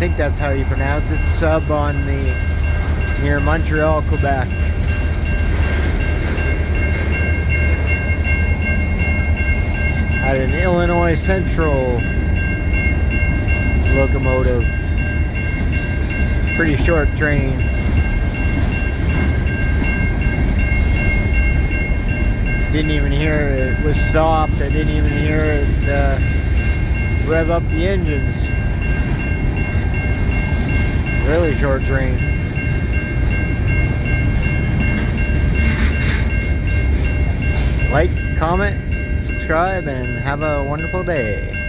think that's how you pronounce it, Sub on the near Montreal, Quebec. At an Illinois Central Locomotive. Pretty short train. Didn't even hear it was stopped. I didn't even hear it rev up the engines. Really short train. Like, comment, subscribe, and have a wonderful day.